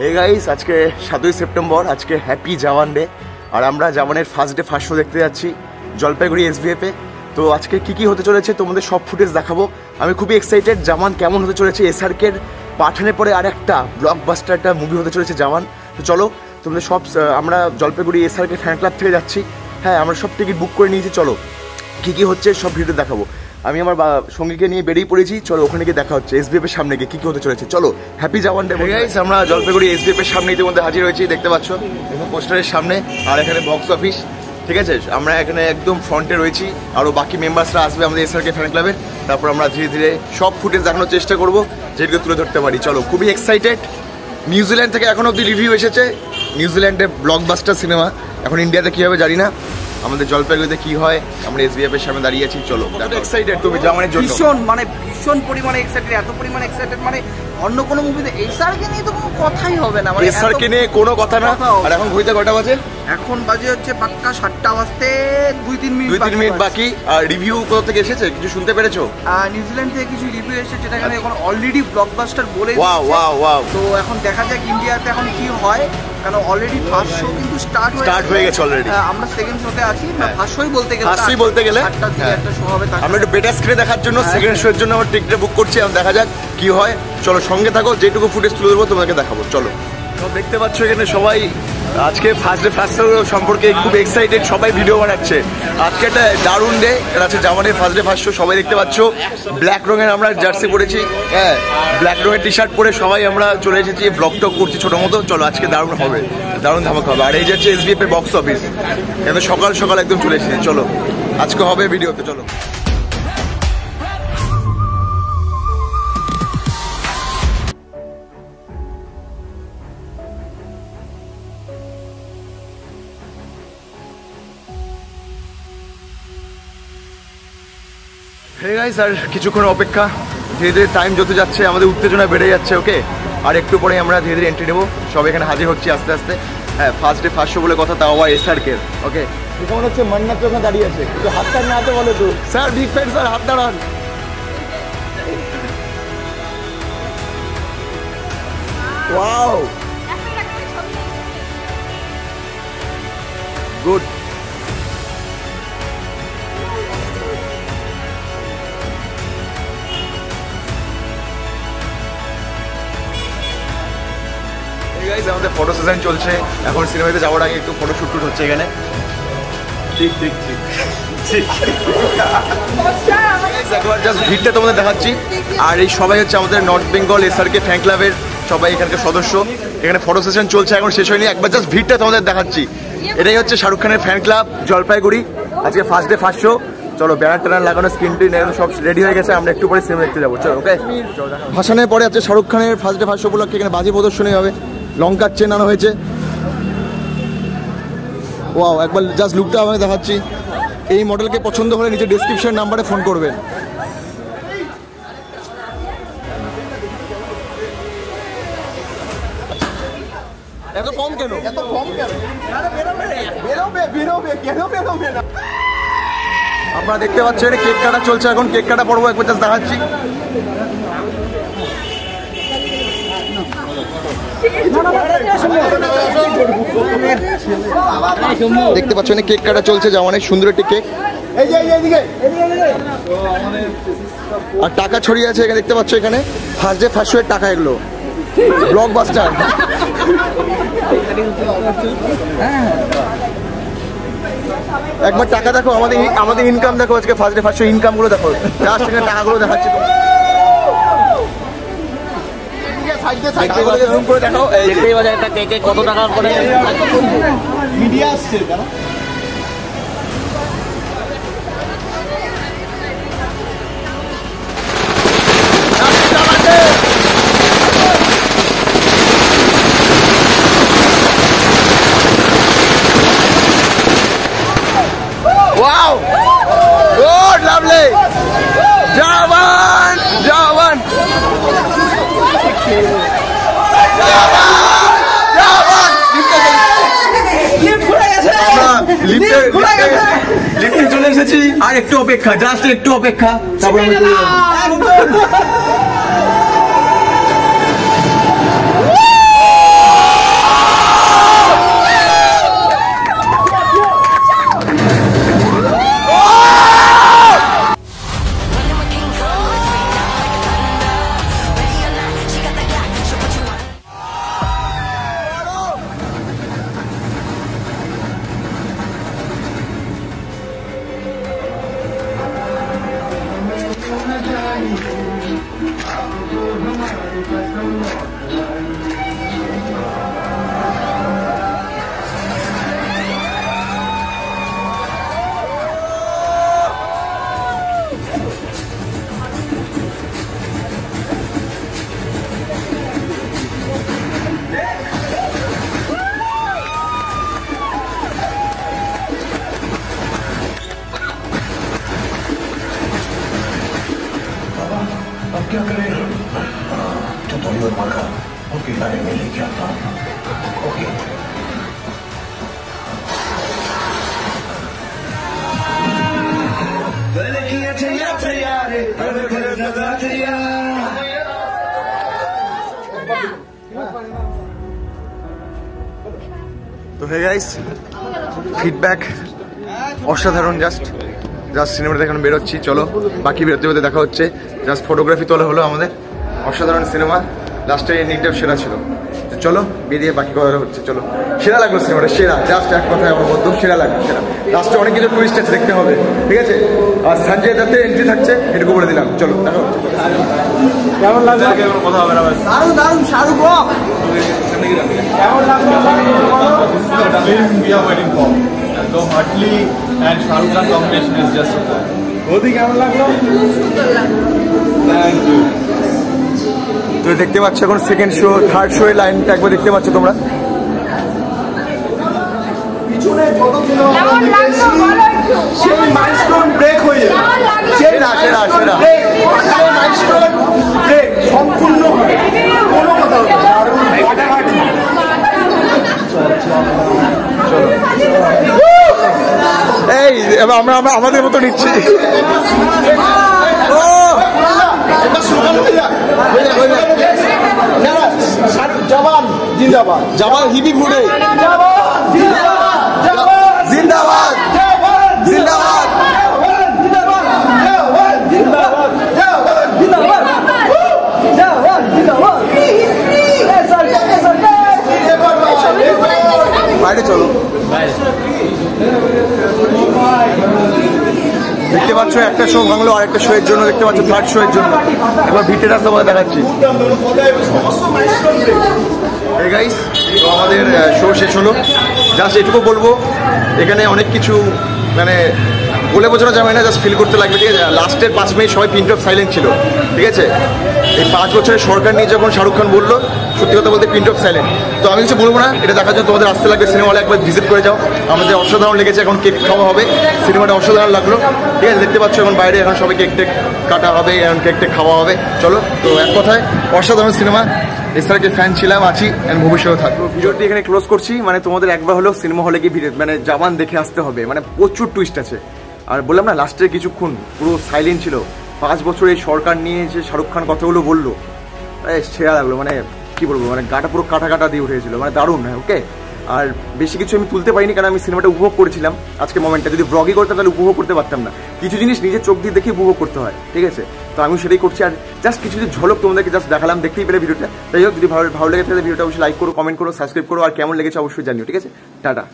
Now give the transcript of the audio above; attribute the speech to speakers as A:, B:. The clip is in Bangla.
A: হে গাইস, আজকে 7ই সেপ্টেম্বর, আজকে হ্যাপি জওয়ান ডে। আর আমরা জওয়ানের ফার্স্ট ডে ফার্স্ট শো দেখতে যাচ্ছি জলপাইগুড়ি SBF-এ। তো আজকে কি হতে চলেছে তোমাদের সব ফুটেজ দেখাবো। আমি খুবই এক্সাইটেড জওয়ান কেমন হতে চলেছে। SRK-র পাঠানের পরে আর একটা ব্লকবাস্টার একটা মুভি হতে চলেছে জওয়ান। তো চলো তোমাদের সব, আমরা জলপাইগুড়ি SRK ফ্যান ক্লাব থেকে যাচ্ছি। হ্যাঁ, আমরা সব টিকিট বুক করে নিয়েছি। চলো কী হচ্ছে সব ভিডিও দেখাবো। আমি আমার সঙ্গীকে নিয়ে বেরিয়ে পড়েছি। চলো ওখানে গিয়ে দেখা হচ্ছে SBF-এর সামনে গিয়ে কী হতে চলেছে। চলো হ্যাপি জওয়ান ডে গাইস। আমরা জলপাইগুড়ি SBF-এর সামনে ইতিমধ্যে হাজির হয়েছি, দেখতে পাচ্ছ পোস্টারের সামনে। আর এখানে বক্স অফিস, ঠিক আছে। আমরা এখানে একদম ফ্রন্টে রয়েছি, আরও বাকি মেম্বার্সরা আসবে আমাদের SRK ফ্যান ক্লাবের। তারপর আমরা ধীরে ধীরে সব ফুটেজ দেখানোর চেষ্টা করবো, যেগুলো তুলে ধরতে পারি। চলো, খুবই এক্সাইটেড। নিউজিল্যান্ড থেকে এখন অব্দি রিভিউ এসেছে। নিউজিল্যান্ডে ব্লকবাস্টার সিনেমা, এখন ইন্ডিয়াতে কী হবে জানি না। আমাদের জলপাইগুড়িতে কি হয়, আমরা SBF-এর সামনে দাঁড়িয়ে আছি। চলো, এক্সাইটেড তুমি জওয়ানের জন্য?
B: ভীষণ পরিমাণে এক্সাইটেড, এত পরিমাণে এক্সাইটেড মানে অন্য কোনো মুভিতে SRK নিয়ে তো কোনো কথাই হবে না। মানে
A: SRK নিয়ে কোনো কথা না। আর এখন ঘড়িতে কটা বাজে?
B: এখন বাজে হচ্ছে পাক্কা 7টা বাজতে 2-3 মিনিট
A: বাকি। আর রিভিউ কোথা থেকে এসেছে, কিছু শুনতে পেরেছো?
B: নিউজিল্যান্ড থেকে কিছু রিভিউ এসেছে, যেটা এখানে এখন অলরেডি ব্লকবাস্টার বলে।
A: ওয়াও।
B: তো এখন দেখা যাক ইন্ডিয়াতে এখন কি হয়, কারণ অলরেডি ফার্স্ট শো কিন্তু স্টার্ট হয়ে গেছে অলরেডি। আমরা সেকেন্ড শোতে আছি, ফার্স্ট শোই বলতে গেলে 8টার দিকে একটা শো হবে।
A: আমরা একটু বেটার স্ক্রিনে দেখার জন্য সেকেন্ড শো এর জন্য আমরা টিকিট বুক করছি। এখন দেখা যাক কি হয়। চলো সঙ্গে থাকো, যেটুকু ফুটেজ তুলে দেবো তোমাকে দেখাবো। চলো, দেখতে পাচ্ছ এখানে সবাই আজকে ফার্স্ট ডে ফার্স্ট শো সম্পর্কে খুব এক্সাইটেড, সবাই ভিডিও বানাচ্ছে। আজকে একটা দারুণ ডে, এটা আছে জামানের ফার্স্ট ডে ফার্স্ট শো। সবাই দেখতে পাচ্ছ ব্ল্যাক রঙের আমরা জার্সি পরেছি, হ্যাঁ ব্ল্যাক রঙের টি শার্ট পরে সবাই আমরা চলে এসেছি, ব্লগ টক করছি ছোটো মতো। চলো আজকে দারুণ হবে, দারুণ ধামাকা হবে। আর এই যে হচ্ছে SBF-এর বক্স অফিস, এখানে সকাল সকাল একদম চলে এসেছি। চলো আজকে হবে ভিডিওতে। চলো হে গাইস, আর কিছুক্ষণ অপেক্ষা। ধীরে ধীরে টাইম যত যাচ্ছে আমাদের উত্তেজনা বেড়ে যাচ্ছে। ওকে, আর একটু পরে আমরা ধীরে ধীরে এন্ট্রি নেবো। সব এখানে হাজির হচ্ছি আস্তে আস্তে। হ্যাঁ, ফার্স্ট ডে ফার্স্ট শো বলে কথা, তাও আবার SRK-র। ওকে, কেমন হচ্ছে? মান্নাত তো ওখানে দাঁড়িয়ে আছে, একটু হাত টান না হাতে বলো তো। স্যার বিগ ফ্যান স্যার, হাত দাঁড়ান। Wow, good. আমাদের ফটো সেশন চলছে এখন। সিনেমাতে যাওয়ার আগে একটু ফটো শুট হচ্ছে এখানে। ঠিক একবার জাস্ট ভিড়টা তোমাদের দেখাচ্ছি। আর এই সবাই হচ্ছে আমাদের নর্থ বেঙ্গল SRK ফ্যান ক্লাবের সবাই এখানকার সদস্য। এখানে ফটো সেশন চলছে, এখন শেষ হয়নি। একবার জাস্ট ভিড়টা তোমাদের দেখাচ্ছি। এটাই হচ্ছে শাহরুখ খানের ফ্যান ক্লাব জলপাইগুড়ি। আজকে ফার্স্ট ডে ফার্স্ট শো। চলো, ব্যানার ট্যানার লাগানো, স্ক্রিন টিন সব রেডি হয়ে গেছে। আমরা একটু পরে সিনেমা দেখতে যাবো। চলো ওকে। ভাসানের পরে আছে শাহরুখ খানের ফার্স্ট ডে ফার্স্ট শো উপলক্ষে এখানে বাজি প্রদর্শনী হবে, লঙ্কার চেন আনা হয়েছে। ওয়াও, একবার জাস্ট লুকটা আমাকে দেখাচ্ছি। এই মডেলকে পছন্দ হলে নিচে ডেসক্রিপশন নাম্বারে ফোন করবেন। এত কম কেন? আপনারা দেখতে পাচ্ছেন কেক কাটা চলছে এখন। কেক কাটা পড়বো, একবার জাস্ট দেখাচ্ছি। দেখতে পাচ্ছ কেক কাটা চলছে, যেমন অনেক সুন্দর একটি কেক। আর টাকা ছড়িয়ে আছে এখানে, দেখতে পাচ্ছ এখানে ফার্স্ট ডে ফার্স্ট শো এর টাকা, এগুলো ব্লকবাস্টার। একবার টাকা দেখো, আমাদের ইনকাম দেখো আজকে first day first show income গুলো দেখো, জাস্ট এখানে টাকাগুলো দেখাচ্ছি। কত টাকা করে মিডিয়া আসছে তারা? Wow! Good, lovely! Jawan! Jawan! লিফটে চলে এসেছি। আর একটু অপেক্ষা, জাস্ট একটু অপেক্ষা, তারপর আমি চলে যাবো।
C: क्या करे तो थोड़ी और मक्खा उसके बारे में लेके आता हूँ ओके
A: তো হে গাইস ফিডব্যাক অসাধারণ জাস্ট সিনেমাটা এখন বেরোচ্ছি চলো বাকি বেরোতে বেরোতে দেখা হচ্ছে জাস্ট ফটোগ্রাফি তোলা হলো আমাদের অসাধারণ সিনেমা লাস্টে নিকটাপ সেরা ছিল তো চলো বেরিয়ে বাকি কথা হচ্ছে চলো সেরা লাগলো সিনেমাটা সেরা জাস্ট এক কথায় আমার বলতো সেরা লাগলো সেরা লাস্টে অনেক কিছু টুইস্ট আছে দেখতে হবে ঠিক আছে আর সঞ্জয় দত্তের এন্ট্রি থাকছে এটুকু বলে দিলাম চলো দেখা হচ্ছে কেমন লাগলো কথা হবে না
B: দারুণ শাহরুখ
A: কেমন লাগলো
D: So Hartley and Shahrukh Khan combination is just super.
A: Bodhi কেমন লাগলো?
D: Thank you.
A: তো দেখতে পাচ্ছ এখন সেকেন্ড শো থার্ড শো এর লাইনটা একবার দেখতে পাচ্ছ তোমরা
B: পিছনে যত সিনেমা
E: কেমন লাগলো বলো একটু
B: সেই মাইলস্টোন ব্রেক হয়ে
A: সেরা সেরা সেরা
B: মাইলস্টোন ব্রেক সম্পূর্ণ হয় কোনো কথা হবে না ফাটাফাটি
A: এই আমরা আমাদের মতো নিচ্ছি
B: জবান জিন্দাবাদ
A: জামাল হিবি ঘুরে
B: জিন্দাবাদ
A: জিন্দাবাদ জিন্দাবাদ বাইরে চলো দেখতে পাচ্ছ একটা শো ভাঙলো আর একটা শো এর জন্য দেখতে পাচ্ছ থার্ড শো এর জন্য এবার ভিটের রাস্তা বলে দেখাচ্ছি এই গাইস তো আমাদের শো শেষ হলো জাস্ট এটুকু বলবো এখানে অনেক কিছু মানে বলে বোঝানো যাবে না জাস্ট ফিল করতে লাগবে ঠিক আছে লাস্টের 5 মিনিট সবাই পিন অফ সাইলেন্ট ছিল ঠিক আছে এই 5 বছরের সরকার নিয়ে যখন শাহরুখ খান বললো সত্যি কথা বলতে পিন অফ সাইলেন্ট তো আমি কিছু বলবো না এটা দেখার জন্য তোমাদের আসতে লাগবে সিনেমা হলে একবার ভিজিট করে যাও আমাদের অসাধারণ লেগেছে এখন কেক খাওয়া হবে সিনেমাটা অসাধারণ লাগলো ঠিক আছে দেখতে পাচ্ছ এখন বাইরে এখন সবাই কেক টেক কাটা হবে এখন কেক টেক খাওয়া হবে চলো তো এক কথায় অসাধারণ সিনেমা এছাড়া ফ্যান ছিলাম আছি অ্যান্ড ভবিষ্যতে থাকবো ভিডিওটি এখানে ক্লোজ করছি মানে তোমাদের একবার হলেও সিনেমা হলে গিয়ে মানে জওয়ান দেখে আসতে হবে মানে প্রচুর টুইস্ট আছে আর বললাম না লাস্টের কিছুক্ষণ পুরো সাইলেন্ট ছিল 5 বছর এই সরকার নিয়ে যে শাহরুখ খান কথাগুলো বললো সেরা লাগলো মানে কি বলবো মানে গাটা পুরো কাটা কাটা দিয়ে উঠেছিল মানে দারুণ ওকে আর বেশি কিছু আমি তুলতে পারিনি কারণ আমি সিনেমাটা উপভোগ করেছিলাম আজকে মোমেন্টটা যদি ব্লগই করতাম তাহলে উপভোগ করতে পারতাম না কিছু জিনিস নিজের চোখ দিয়ে দেখে উপভোগ করতে হয় ঠিক আছে তো আমি সেটাই করছি আর জাস্ট কিছু ঝলক তোমাদেরকে জাস্ট দেখালাম দেখতেই পেলে ভিডিওটা যাই হোক যদি ভালো লেগে থাকে ভিডিওটা অবশ্যই লাইক করো কমেন্ট করো সাবস্ক্রাইব করো আর কেমন লেগেছে অবশ্যই জানিও ঠিক আছে টাটা